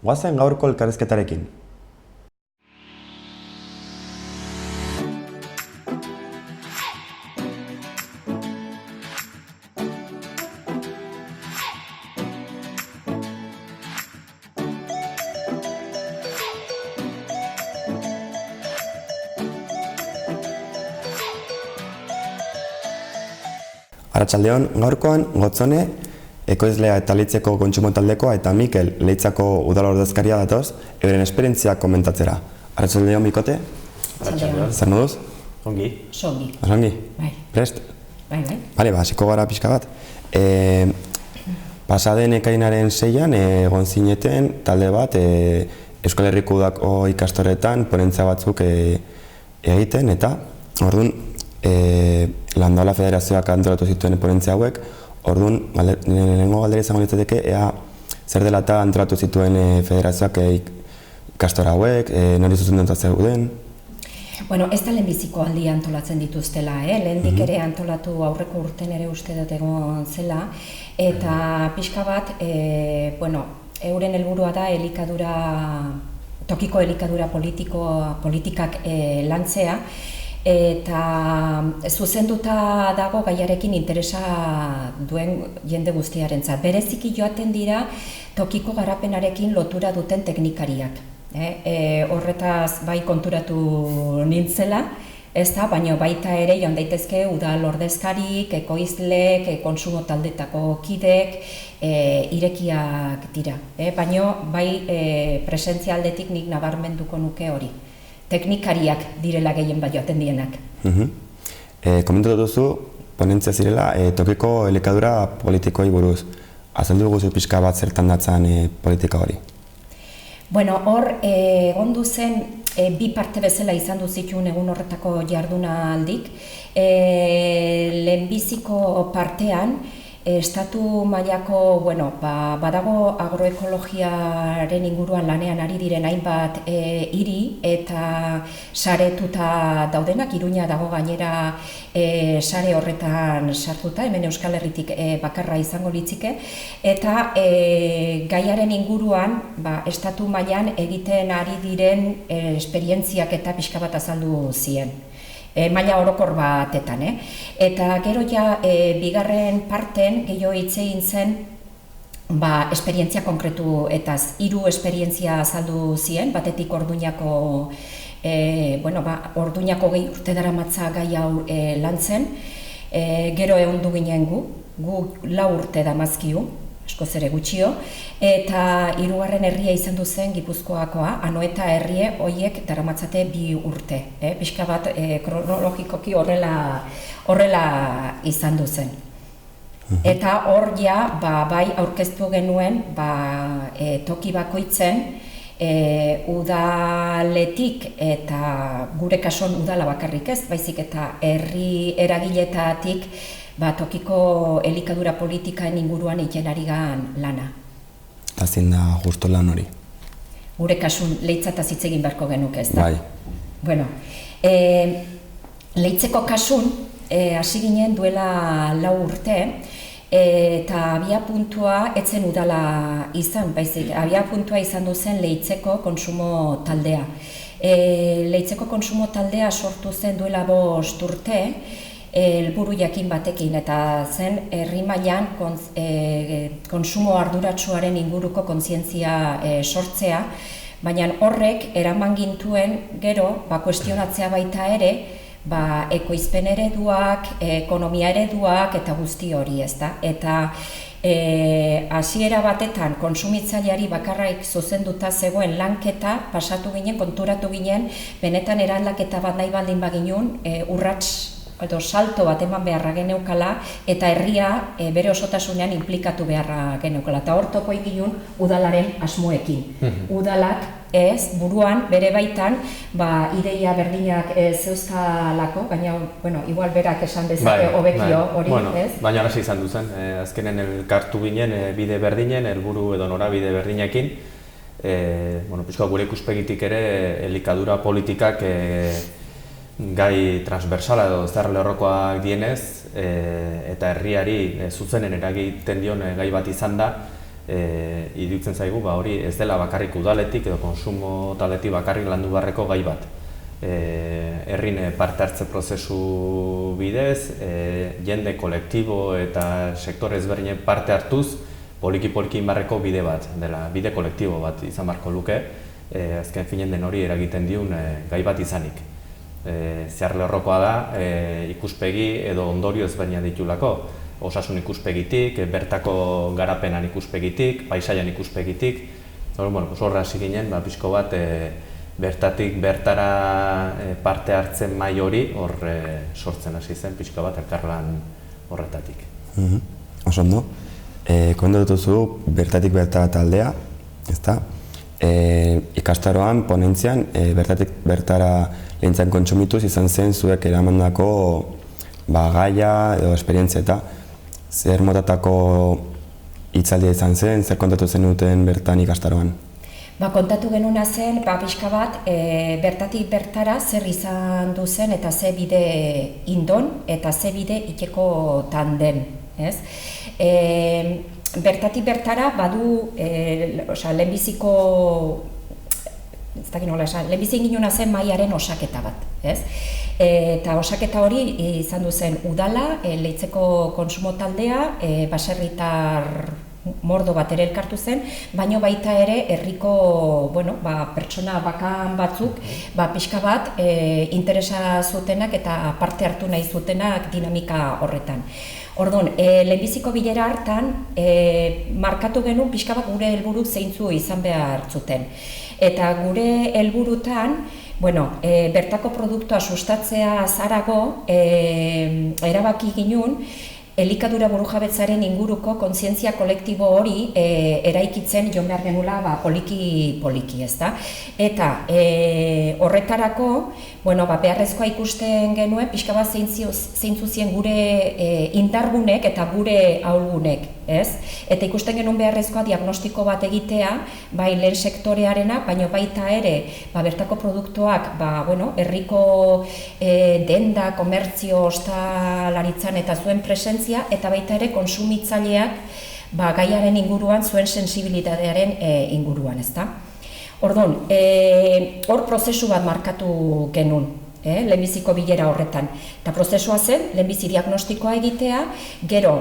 Goazen gaurko elkarrizketarekin. Arratsaldeon, gaurkoan Gotzone, ekoizlea eta Leitzeko kontsumo taldekoa eta Mikel, Leitzako udal ordezkaria datoz, euren esperientziak komentatzera. Arratsaldeon, Mikote? Arratsaldeon. Zer moduz? Ongi. Ongi. Ongi? Bai. Prest? Bai. Bale, hasiko gara pixka bat. Pasaden ekainaren 6an egon zineten talde bat Euskal Herriko Udako ikastoretan ponentzia batzuk egiten eta orduan Landaola Federazioak antolatu zituen ponentzia hauek, orduan lehenengo galdera izango litzateke ea zer dela eta antolatu zituen federazioak ikastora hauek, nori zuzendatu zeuden? Bueno, ez da lehenbiziko aldia antolatzen dituztela, lehendik ere antolatu aurreko urten ere uste dut egon zela, eta pixka bat, euren helburua da tokiko elikadura politikak lantzea, eta zuzenduta dago gaiarekin interesa duen jende guztiarentzat. Bereziki joaten dira tokiko garapenarekin lotura duten teknikariak. Horretaz bai konturatu nintzela, baina baita ere joan daitezke udal ordezkarik, ekoizlek, kontsumo taldetako kidek, irekiak dira. Baina bai presentzia aldetik nik nabarmenduko nuke hori. Teknikariak direla gehien bat joaten dienak. Komentatu duzu, ponentzia zirela, tokiko elikadura politikoi buruz. Azaldu guzu pixka bat zertan datzan politika hori? Bueno, hor, egondu zen, bi parte bezala izan zituen egun horretako jardunaldik. Lehenbiziko partean, estatu mailako, badago agroekologiaren inguruan lanean ari diren hainbat hiri eta saretuta daudenak, Iruña dago gainera sare horretan sartuta, hemen Euskal Herritik bakarra izango litzike, eta gaiaren inguruan estatu mailan egiten ari diren esperientziak eta pixka bat azaldu zien. Maila orokor batetan, Eta gero ja bigarren parten gehiago hitz egin zen esperientzia konkretu etaz 3 esperientzia azaldu zien, batetik Orduñako Orduñako 2 urte daramatza gai hau lantzen, gero ehundu ginen gu 4 urte damazkiu, askoz ere gutxio, eta 3. herria izan zen Gipuzkoakoa, Anoeta herrie horiek daramatzate 2 urte. Pixka bat kronologikoki horrela izan zen. Eta hor ja, bai aurkeztu genuen toki bakoitzen udaletik eta gure kasuan udala bakarrik ez, baizik eta herri eragiletatik tokiko elikadura politikaen inguruan egiten ari gan lana. Eta zein da justo lan hori? Gure kasun Leitzataz hitz egin beharko genuke, ez da? Bai. Bueno, Leitzeko kasun hasi ginen duela 4 urte, eta abiapuntua etzen udala izan, baizik, abiapuntua izan zen Leitzeko kontsumo taldea. Leitzeko kontsumo taldea sortu zen duela 5 urte, helburu jakin batekin, eta zen herri mailan kontsumo arduratsuaren inguruko kontzientzia sortzea, baina horrek eraman gintuen gero kuestionatzea baita ere ekoizpen ereduak, ekonomia ereduak eta guzti hori, ezta? Eta hasiera batetan kontsumitzaileari bakarrik zuzenduta zegoen lanketa pasatu ginen, konturatu ginen, benetan eraldaketa bat nahi baldin baginun, urrats edo salto bat eman beharra geneukala eta herria bere osotasunean implikatu beharra geneukala. Eta hor topo egin udalaren asmoekin. Udalak ez, buruan, bere baitan, ideia berdinak zeuzkalako, baina, igual berak esan bezake hobekio hori, ez? Baina hasi izan duzen, azkenen elkartu ginen bide berdinen, helburu edo norabide berdinekin. Pixka gure ikuspegitik ere elikadura politikak gai transversala edo zer lerrokoak dienez eta herriari zuzenen eragiten dion gai bat izan da, iruditzen zaigu hori ez dela bakarrik udaletik edo konsumo taldetik bakarrik landu beharreko gai bat. Herrin parte hartze prozesu bidez, jende kolektibo eta sektore ezberdinen parte hartuz, poliki-poliki inbarreko bide bat, dela bide kolektibo bat izan beharko luke, azken finen den hori eragiten diun gai bat izanik. Zehar lerrokoa da ikuspegi edo ondorio ezberdinak ditulako, osasun ikuspegitik, bertako garapenan ikuspegitik, paisaian ikuspegitik. Horra hasi ginen, pixko bat bertatik bertara parte hartzen mai hori hor sortzen hasi zen, pixko bat elkarlan horretatik. Oso ondo. Kontatu duzu bertatik bertara taldea, ezta? Ikastaroan, ponentzian, bertatik bertara lehentzen kontsumituz izan zen zuek eramandako gaia edo esperientzia eta zer motatako hitzaldia izan zen, zer kontatu zenuten bertan ikastaroan? Kontatu genuna zen, pixka bat, bertatik bertara zer izan duzen eta ze bide indon eta ze bide iteko tanden, ez? Bertatik bertara badu, lehenbiziko, ez dakit nola esan, lehenbizik ginuna zen maiaren osaketa bat, ez? Eta osaketa hori izan duzen udala, Leitzeko konsumo taldea, baserritar mordo bat ere elkartu zen, baino baita ere herriko pertsona bakan batzuk pixka bat interesa zutenak eta parte hartu nahi zutenak dinamika horretan. Orduan, lehenbiziko bilera hartan markatu genuen pixka bat gure helburu zeintzu izan behar zuten. Eta gure helburutan, bertako produktua sustatzea zarago erabaki ginuen, elikadura burujabetzaren inguruko kontzientzia kolektibo hori eraikitzen joan behar genula poliki-poliki, ezta? Eta horretarako, beharrezkoa ikusten genuen, pixka bat zeintzu zien gure indargunek eta gure ahulgunek, ez? Eta ikusten genuen beharrezkoa diagnostiko bat egitea, bai lehen sektorearena, baina baita ere, bertako produktuak, herriko denda, komertzio, ostalaritzan eta zuen presentzia, eta baita ere konsumitzaileak gaiaren inguruan, zuen sensibilitatearen inguruan, ezta? Orduan, hor prozesu bat markatu genuen, lehenbiziko bilera horretan. Eta prozesua zen, lehenbizi diagnostikoa egitea, gero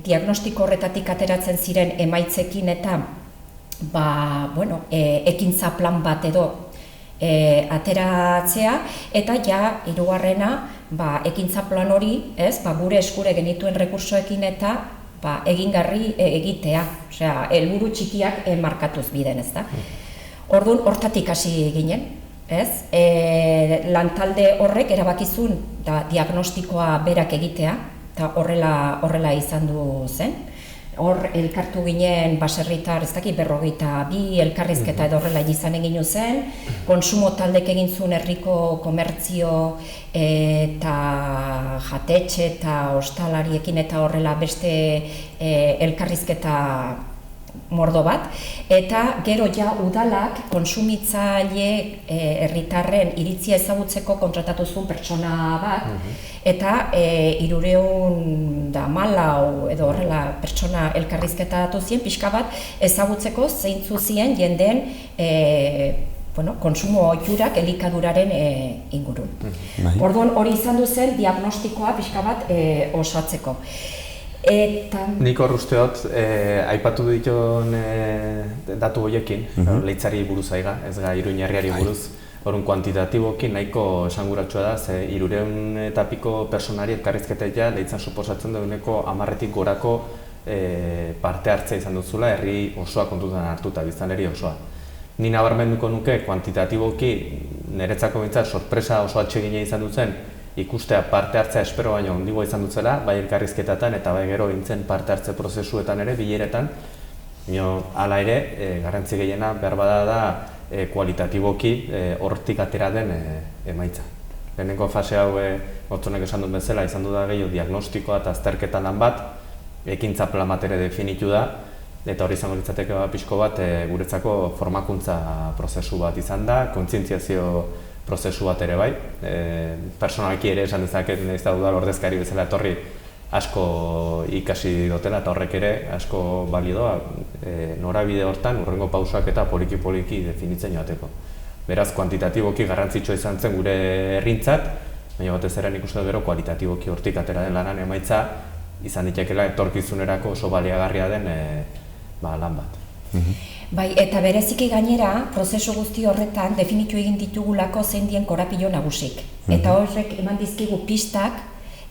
diagnostiko horretatik ateratzen ziren emaitzekin eta ekintza plan bat edo ateratzea, eta hirugarrena ekintza plan hori, gure eskure genituen rekursoekin eta egingarri egitea, helburu txikiak markatuz biden, ezta. Orduan, hortatik hasi ginen, lantalde horrek erabakizun diagnostikoa berak egitea, eta horrela izan du zen. Hor elkartu ginen baserritar, ez dakit 42 elkarrizketa edo horrela izan egin zen, konsumo taldek egin zuen herriko komertzio eta jatetxe eta ostalariekin eta horrela beste elkarrizketa mordo bat, eta gero udalak konsumitzaile herritarren iritzia ezagutzeko kontratatu zuen pertsona bat, eta 314 edo horrela pertsona elkarrizketa datu zien, pixka bat ezagutzeko zeintzu zien jendeen konsumo ohiurak elikaduraren ingurun. Orduan hori izan du zen diagnostikoa pixka bat osatzeko. Nik hor usteot, aipatu dituen datu horiekin, Leitzari buruz aiga, ez ga Iruñerriari buruz, horren kuantitatibokin nahiko esanguratsua da, ze 300 eta piko personari elkarrizketea Leitzan suposatzen dueneko 10-etik gorako parte hartzea izan duzula, herri osoa kontutan hartuta, biztanleri osoa. Ni nabarmenduko nuke kuantitatiboki niretzako bintzat sorpresa oso atsegina izan duzen, ikustea parte hartzea espero baino handigoa izan dutzela, bai elkarrizketatan eta bai gero gintzen parte hartze prozesuetan ere, bileretan. Hala ere, garrantzi gehiena behar bada da kualitatiboki hortik atera den emaitza. Lehenengo fase hau, Otzonek esan duen bezala, izan du da gehiago diagnostikoa eta azterketa lan bat, ekintza plan bat ere definitu da, eta hori izango litzateke pixko bat guretzako formakuntza prozesu bat izan da, kontzientziazio prozesu bat ere bai. Personalki ere esan dezaket, ez da udal ordezkari bezala etorri asko ikasi dutela eta horrek ere asko balio doa norabide hortan hurrengo pausoak eta poliki definitzen joateko. Beraz, kuantitatiboki garrantzitsua izan zen gure herrintzat, baina batez ere nik uste dut gero kualitatiboki hortik atera den lanan emaitza izan ditekeela etorkizunerako oso baliagarria den lan bat. Bai, eta bereziki gainera, prozesu guzti horretan definitu egin ditugulako zein dien korapilo nagusik. Eta horrek eman dizkigu pistak,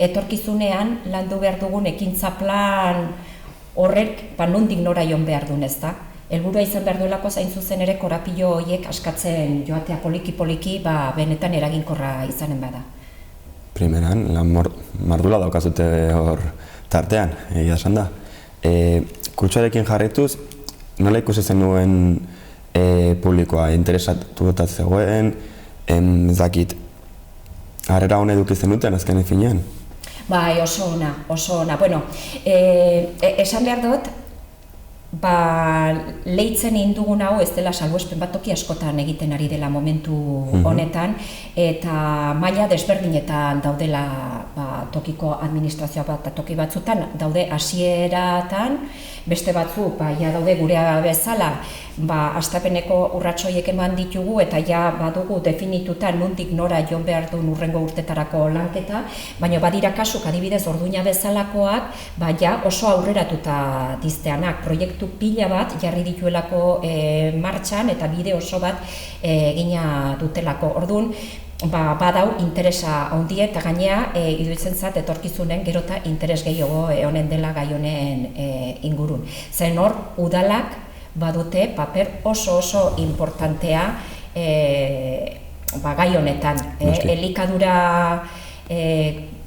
etorkizunean landu behar dugun ekintza plan horrek nondik nora joan behar duen, ezta? Helburua izan behar duelako zain zuzen ere korapilo horiek askatzen joatea poliki benetan eraginkorra izanen bada. Primeran, lan mardula daukazute hor tartean, egia esan da. Kurtsoarekin jarraituz, nola ikusi zenuen publikoa interesatuta zegoen, ez dakit, harrera hona eduki zenuten azken finean? Bai, oso ona. Bueno, esan behar dut, lehitzen indugun hau ez dela salbuespen bat toki askotan egiten ari dela momentu honetan, eta maila desberdinetan daudela tokiko administrazioa bat eta toki batzutan, daude hasieratan, beste batzu, ja daude gurea bezala, hastapeneko urratsoiek eman ditugu eta ja badugu definituta nondik nora joan behar duen hurrengo urtetarako lanketa, baina badira kasuk adibidez Orduña bezalakoak, ja oso aurreratuta dizteanak, proiektu pila bat jarri dituelako martxan eta bide oso bat egina dutelako. Orduan, badau interesa handie eta gainea iruditzen zat etorkizunen gero eta interes gehiago honen dela gai honen ingurun. Zen hor, udalak badute paper oso importantea gai honetan. Elikadura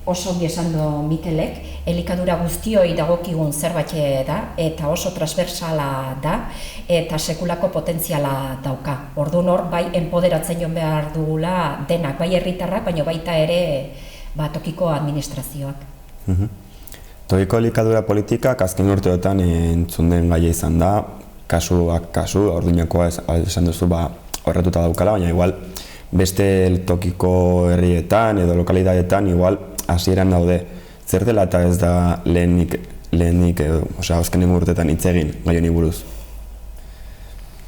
oso ongi esan du Mikelek, elikadura guztioi dagokigun zerbait da, eta oso transversala da, eta sekulako potentziala dauka. Orduan hor, bai enpoderatzen joan behar dugula denak, bai herritarrak, baina baita ere tokiko administrazioak. Tokiko elikadura politikak azken urteotan entzun den gaia izan da, kasuak kasu, Orduñakoa esan duzu horretuta daukala, baina igual beste tokiko herrietan edo lokalidadetan igual hasieran daude. Zer dela eta ez da lehenik azkenengo urteetan hitz egin gai honi buruz?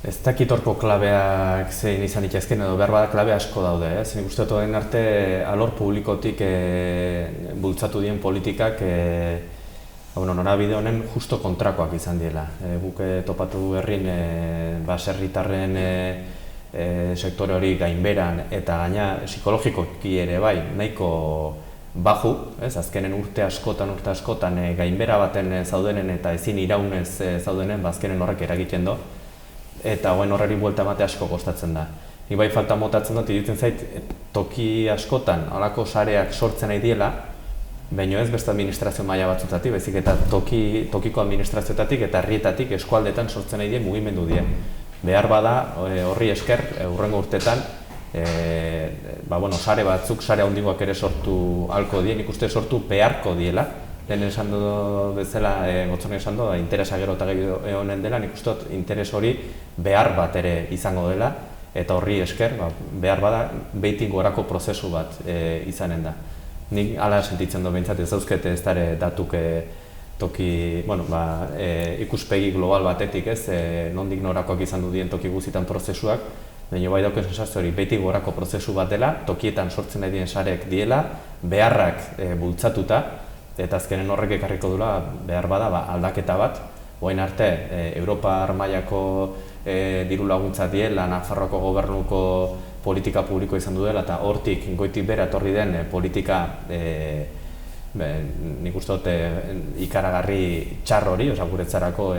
Ez dakit horko klabeak zein izan itxazken edo behar bada klabe asko daude. Nik uste dut arte alor publikotik bultzatu dien politikak norabide honen justo kontrakoak izan diela. Guk topatu herrin baserritarren sektore hori gainberan eta gaina psikologikoki ere bai nahiko baju, azkenen urte askotan gainbera baten zaudenen eta ezin iraunez zaudenen, azkenen horrek eragiten do, eta horreri buelta emate asko kostatzen da. Nik bai falta motatzen dut, iruditzen zait, toki askotan halako sareak sortzen nahi diela, baina ez beste administrazio maila batzutatik, baizik eta tokiko administrazioetatik eta herrietatik eskualdetan sortzen nahi dien mugimendu die. Behar bada, horri esker, hurrengo urtetan, sare batzuk, sare handigoak ere sortu halko die, nik uste sortu beharko diela. Lehen esan du bezala, Gotzonek esan du, interesa gero eta gehiago honen dela, nik uste interes hori behar bat ere izango dela, eta horri esker, behar bada, behitik gorako prozesu bat izanen da. Nik hala sentitzen du behintzat, ez dauzkete ez dara datuk ikuspegi global batetik, nondik norakoak izan du dien toki guztietan prozesuak, baina bai dauken sensazio hori behitik gorako prozesu bat dela, tokietan sortzen nahi dien sarek diela, beharrak bultzatuta, eta azkenen horrek ekarriko duela behar bada aldaketa bat, orain arte Europar mailako diru laguntza diela, Nafarroako gobernuko politika publiko izan duela, eta hortik goitik bera etorri den politika nik uste dut ikaragarri txar hori, guretzarako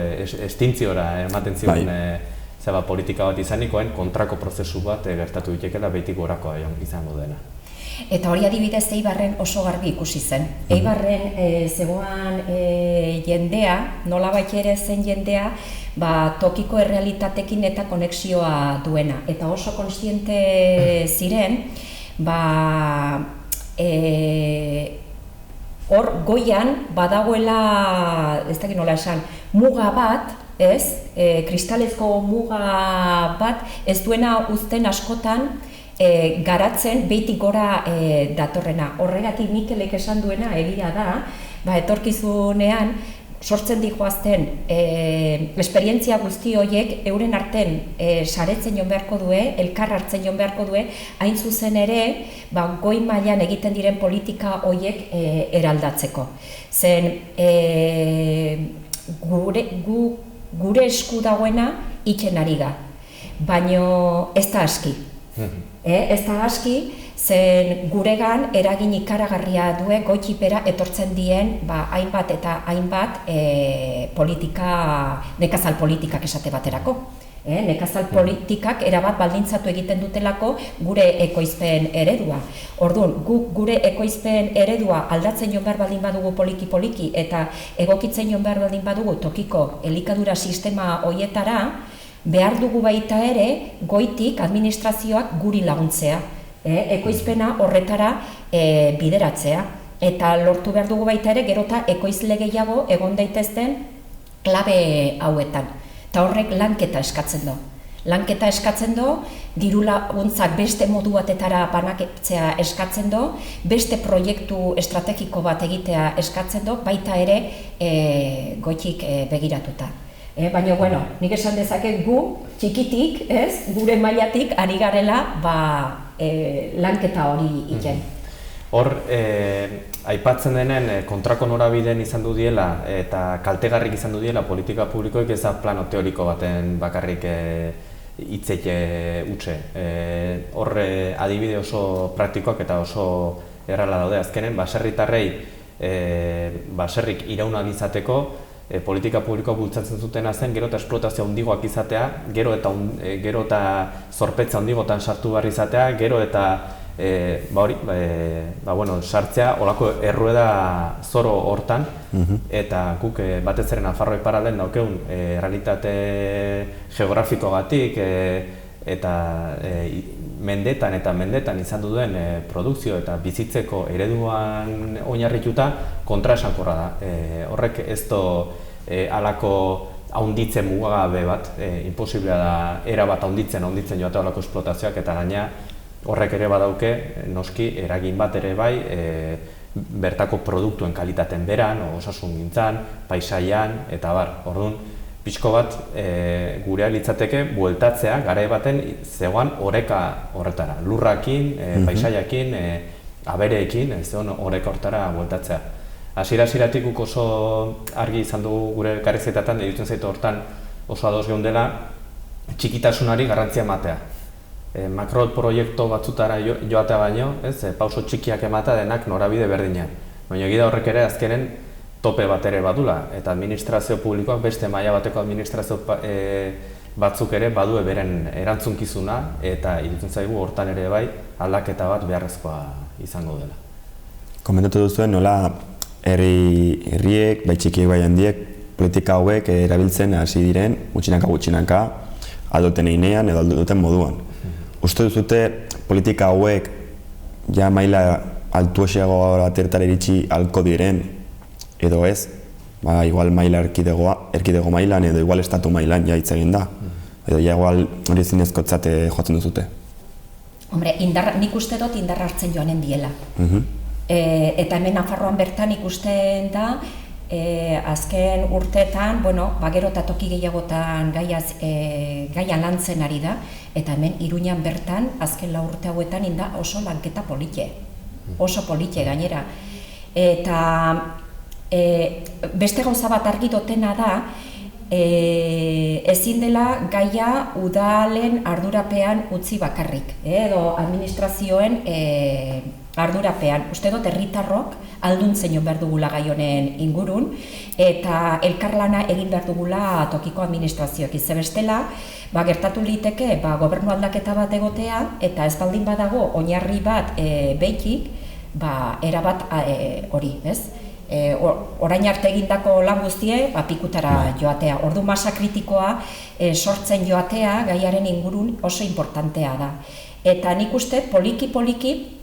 estintziora ematen zion politika bat izanikoen kontrako prozesu bat gertatu ditekela behitik gorakoa izango dena. Eta hori adibidez Eibarren oso garbi ikusi zen. Eibarren zegoan jendea, nolabait ere zen jendea, tokiko errealitatekin eta konexioa duena. Eta oso kontziente ziren, hor goian badagoela, ez dakit nola esan, muga bat, kristalezko muga bat, ez duena uzten askotan garatzen behitik gora datorrena. Horregatik Mikelek esan duena egia da, etorkizunean sortzen dihoazten esperientzia guzti horiek euren arten saretzen joan beharko due, elkar hartzen joan beharko due, hain zuzen ere goi mailan egiten diren politika horiek eraldatzeko. Zen gure esku dagoena itzen ari ga, baino ez da aski. Ez da aski, zen guregan eragin ikaragarria due goitipera etortzen dien hainbat eta hainbat nekazal politikak esate baterako. Nekazal politikak erabat baldintzatu egiten dutelako gure ekoizpen eredua. Orduan, gure ekoizpen eredua aldatzen joan behar baldin badugu poliki-poliki eta egokitzen joan behar baldin badugu tokiko elikadura sistema hoietara, behar dugu baita ere goitik administrazioak guri laguntzea. Ekoizpena horretara bideratzea. Eta lortu behar dugu baita ere gerota ekoizle gehiago egon daitezten klabe hauetan. Eta horrek lanketa eskatzen du. Lanketa eskatzen du, diru laguntzak beste modu batetara banaketzea eskatzen du, beste proiektu estrategiko bat egitea eskatzen du, baita ere goitik begiratuta. Baina, bueno, nik esan dezaket gu, txikitik, gure mailatik ari garela lanketa hori iten. Hor, aipatzen denen kontrako norabideen izan du diela eta kaltegarrik izan du diela politika publikoek ez da plano teoriko baten bakarrik hitzeik utxe. Hor, adibide oso praktikoak eta oso errala daude azkenen, baserritarrei baserrik iraunak izateko politika publikoa bultzatzen zutena zen, gero eta esplotazio handigoak izatea, gero eta zorpetza handigotan sartu behar izatea, gero eta sartzea olako errueda zoro hortan, eta guk batez ere Nafarroa iparraldean daukegun realitate geografikogatik eta mendetan izan duen produkzio eta bizitzeko ereduan oinarrituta kontraesankorra da. Horrek ez du halako haunditzen mugagabe bat, imposiblea da erabat haunditzen joatea halako esplotazioak eta gaina horrek ere badauke, noski, eragin bat ere bai, bertako produktuen kalitaten beran, osasungintzan, paisaian eta bar. Orduan, pixko bat gurea litzateke bueltatzea garai baten zegoan oreka horretara, lurrakin, paisaiakin, abereekin, zegoen oreka horretara bueltatzea. Hasiera-hasieratik guk oso argi izan dugu gure elkarrizketetan, iruditzen zaitu hortan oso ados geundela txikitasunari garrantzia ematea. Makroproiektu batzutara joatea baino, pauso txikiak ematea denak norabide berdinean. Baina egia da horrek ere azkenen tope bat ere badula, eta administrazio publikoak beste maila bateko administrazio batzuk ere badue beren erantzunkizuna, eta iruditzen zaigu hortan ere bai aldaketa bat beharrezkoa izango dela. Komentatu duzuen nola herriek, bai txikiek bai handiek, politika hauek erabiltzen hasi diren gutxinaka alduten einean edo alduten moduan. Uste duzute politika hauek ja maila altuesiago batertara iritsi halko diren edo ez, igual maila erkidego mailan edo igual estatu mailan ja hitz egin da, edo ja igual hori zinezkotzat jotzen duzute? Hombre, nik uste dut indarra hartzen joanen diela. Eta hemen Nafarroan bertan ikusten da, azken urteetan, gero eta toki gehiagotan gaian lantzen ari da, eta hemen Iruñan bertan, azken 4 urte hauetan inda oso lanketa polite, oso polite gainera. Eta beste gauza bat argi dotena da, ezin dela gaia udalen ardurapean utzi bakarrik, edo administrazioen ardurapean. Uste dut herritarrok alduntzen jo behar dugula gai honen ingurun, eta elkarlana egin behar dugula tokiko administrazioak. Ze bestela, gertatu liteke gobernu aldaketa bat egotea, eta ez baldin badago oinarri bat behitik, erabat hori, ez? Orain arte egindako lan guztie pikutara joatea. Ordu masa kritikoa sortzen joatea gaiaren ingurun oso importantea da. Eta nik uste poliki-poliki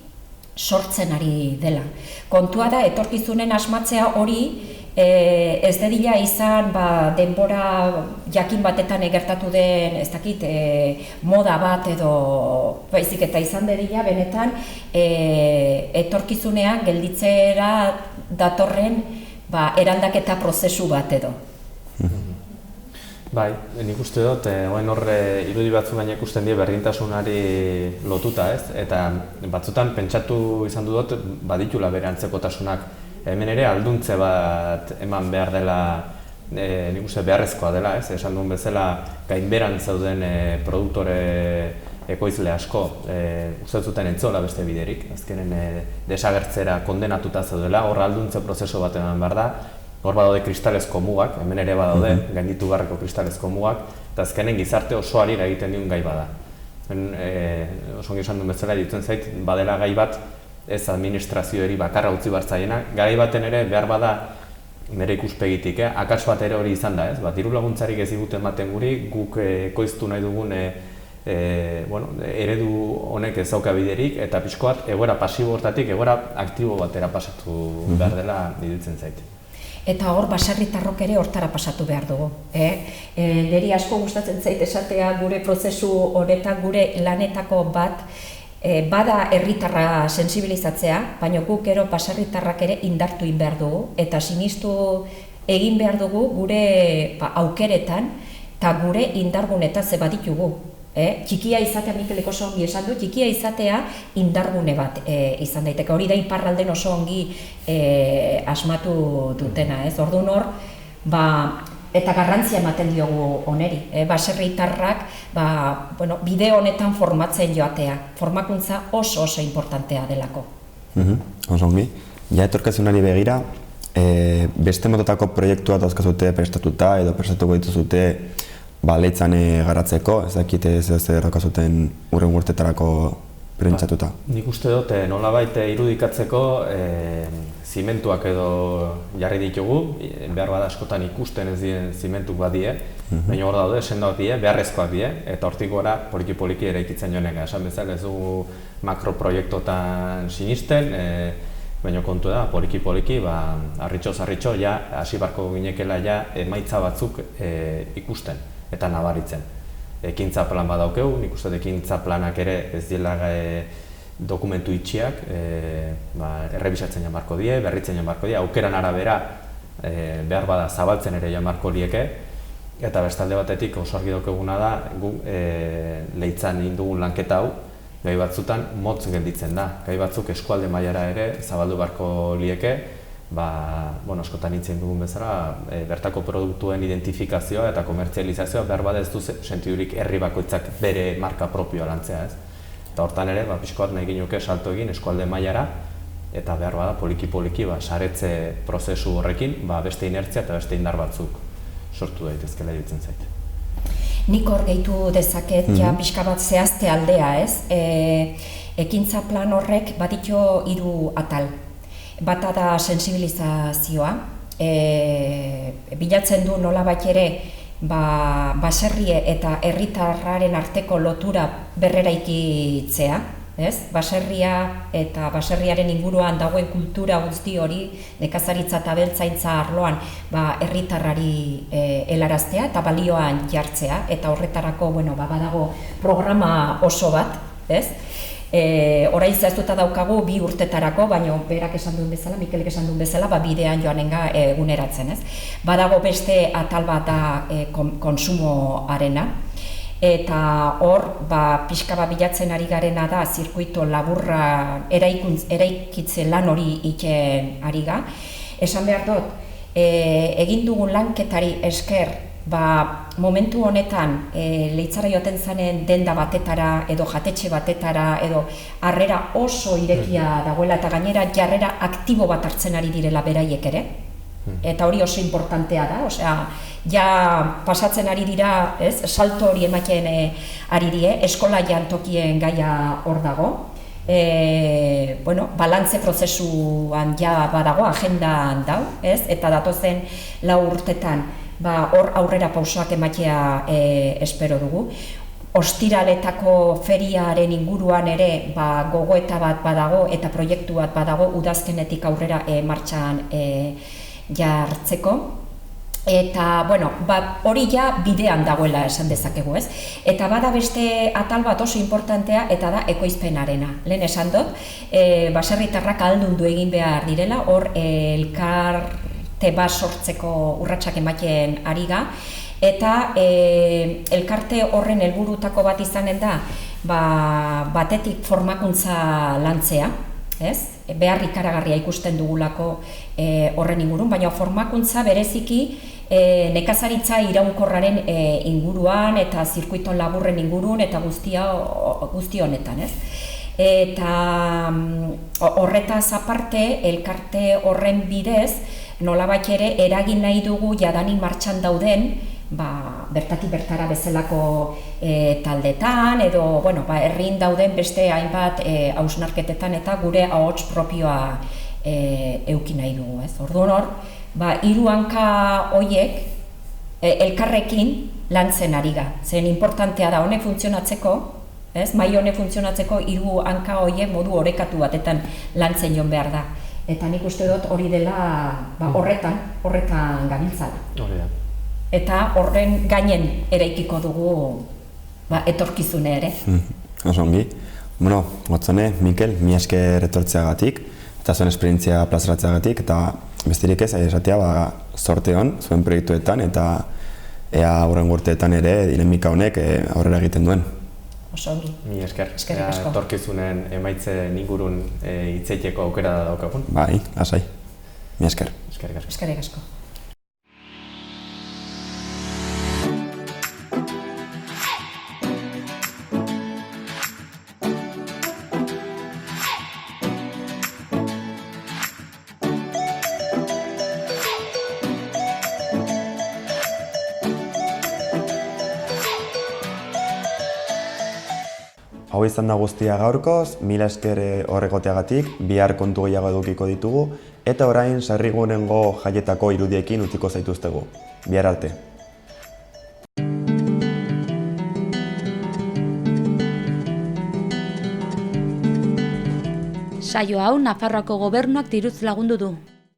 sortzen ari dela. Kontua da etorkizunen asmatzea hori ez dedila izan denbora jakin batetan gertatu den, ez dakit, moda bat edo baizik eta izan dedila benetan etorkizunean gelditzera datorren eraldaketa prozesu bat edo. Bai, nik uste dut, oen horre irudi batzu baina ikusten die berdintasunari lotuta, ez? Eta batzutan pentsatu izan dut baditula bere antzekotasunak. Hemen ere alduntze bat eman behar dela, nik uste beharrezkoa dela, ez? Esan duen bezala gainberan zeuden produktore ekoizle asko uste zuten entzola beste biderik. Azkenen desagertzera kondenatuta zeudela, hor alduntze prozeso bat eman behar da. Hor badaude kristalezko mugak, hemen ere badaude, gainditu beharreko kristalezko mugak, eta azkenen gizarte osoari egiten diun gai bada. Oso ongi esan duen bezala ditzen zait, badela gai bat ez administrazioari bakarra utzi bartzaiena, gai baten ere behar bada nire ikuspegitik, akats bat ere hori izan da, ez? Diru laguntzarik ez diguten ematen guri, guk ekoiztu nahi dugun eredu honek ez dauka biderik, eta pixkoat egoera pasibo hortatik egoera aktibo batera pasatu behar dela iruditzen zait. Eta hor, baserritarrok ere hortara pasatu behar dugu. Neri asko gustatzen zait esatea gure prozesu honetan, gure lanetako bat, bada herritarra sentsibilizatzea, baina guk gero baserritarrak ere indartu egin behar dugu, eta sinistu egin behar dugu gure aukeretan, eta gure indargunetan ze baditugu. Txikia izatea, Mikelek oso ongi esan du, txikia izatea indargune bat izan daiteke. Hori da iparralden oso ongi asmatu dutena, ez? Orduan hor, eta garrantzia ematen diogu oneri. Baserritarrak bide honetan formatzen joatea. Formakuntza oso importantea delako. Oso ongi. Ja etorkizunari begira, beste mototako proiektua dauzkazute prestatuta edo prestatuko dituzute leitzan garatzeko, ez dakite zer daukazuten hurrengo urteetarako pentsatuta. Nik uste dut nolabait irudikatzeko zimentuak edo jarri ditugu, behar bada askotan ikusten ez dien zimentuk badie, baina hor daude, sendoak die, beharrezkoak die, eta hortik gora poliki-poliki eraikitzen joaneka. Esan bezala ez dugu makroproiektotan sinisten, baina kontu da, poliki-poliki, harritxo, ja, hasi barko ginekela ja emaitza batzuk ikusten eta nabaritzen. Ekintza plan badaukeu, nik uste ekintza planak ere ez dela dokumentu itxiak, errebisatzen jamarko die, berritzen jamarko die, aukeran arabera behar bada zabaltzen ere jamarko lieke, eta bestalde batetik oso argi daukeguna da, gu leitzan indugun lanketa hau, gai batzutan motz gelditzen da, gai batzuk eskualde mailara ere zabaldu beharko lieke, askotan hitzen dugun bezala, bertako produktuen identifikazioa eta komertzializazioa behar bada ez du sentidurik herri bakoitzak bere marka propioa lantzea, ez? Eta hortan ere, pixkoat nahi ginuke salto egin eskualde mailara, eta behar bada poliki-poliki saretze prozesu horrekin beste inertzia eta beste indar batzuk sortu daitezkela iruditzen zait. Nik hor gehitu dezaket, pixka bat zehazte aldea, ez? Ekintza plan horrek baditu 3 atal. Bata da sensibilizazioa, bilatzen du nolabait ere baserrie eta herritarraren arteko lotura berreraikitzea, ez? Baserria eta baserriaren inguruan dagoen kultura guzti hori nekazaritza eta abeltzaintza arloan herritarrari helaraztea eta balioan jartzea, eta horretarako badago programa oso bat, ez? Orain zehaztuta daukagu 2 urtetarako, baina berak esan duen bezala, Mikelek esan duen bezala, bidean joanenga eguneratzen, ez? Badago beste atal bat da konsumoarena, eta hor, pixka bat bilatzen ari garena da, zirkuito laburra eraikitze lan hori iken ari ga. Esan behar dut, egin dugun lanketari esker, momentu honetan Leitzara joaten zanen denda batetara edo jatetxe batetara edo harrera oso irekia dagoela eta gainera jarrera aktibo bat hartzen ari direla beraiek ere. Eta hori oso importantea da, ja pasatzen ari dira, salto hori ematen ari die, eskola jantokien gaia hor dago. Balantze prozesuan ja badago, agendan dau, eta datozen 4 urtetan hor aurrera pausoak ematea espero dugu. Ostiraletako feriaren inguruan ere gogoeta bat badago eta proiektu bat badago udazkenetik aurrera martxan jartzeko. Eta, hori ja bidean dagoela esan dezakegu, ez? Eta bada beste atal bat oso importantea eta da ekoizpenarena. Lehen esan dut, baserritarrak ahaldundu egin behar direla, hor elkarte bat sortzeko urratsak ematen ari ga, eta elkarte horren helburutako bat izanen da, batetik formakuntza lantzea, ez? Behar ikaragarria ikusten dugulako horren ingurun, baina formakuntza bereziki nekazaritza iraunkorraren inguruan eta zirkuito laburren ingurun eta guzti honetan, ez? Eta horretaz aparte, elkarte horren bidez, nolabait ere eragin nahi dugu jadanik martxan dauden, bertatik bertara bezalako taldetan, edo herrin dauden beste hainbat hausnarketetan eta gure ahots propioa eduki nahi dugu, ez? Orduan hor, hiru hanka horiek elkarrekin lantzen ari ga. Zen importantea da honek funtzionatzeko, ez? Mahai honek funtzionatzeko hiru hanka horiek modu orekatu batetan lantzen joan behar da. Eta nik uste dut hori dela horretan gabiltzala. Hori da. Eta horren gainen eraikiko dugu etorkizune ere. Oso ongi. Bueno, Gotzone, Mikel, mi esker etortzeagatik, eta zuen esperientzia plazaratzeagatik, eta besterik ez, esatea zorte hon zuen proiektuetan, eta ea aurren urteetan ere dinamika honek aurrera egiten duen. Oso ongi. Mi esker. Eskerrik asko. Etorkizunen emaitzen ingurun hitzeiteko aukera daukagun. Bai, lasai. Mi esker. Eskerrik asko. Eskerrik asko. Hau izan da guztia gaurkoz, mila esker horregoteagatik, bihar kontu gehiago edukiko ditugu, eta orain sarrigunengo jaietako irudiekin utziko zaituztegu. Bihar arte. Saio hau Nafarroako Gobernuak diruz lagundu du.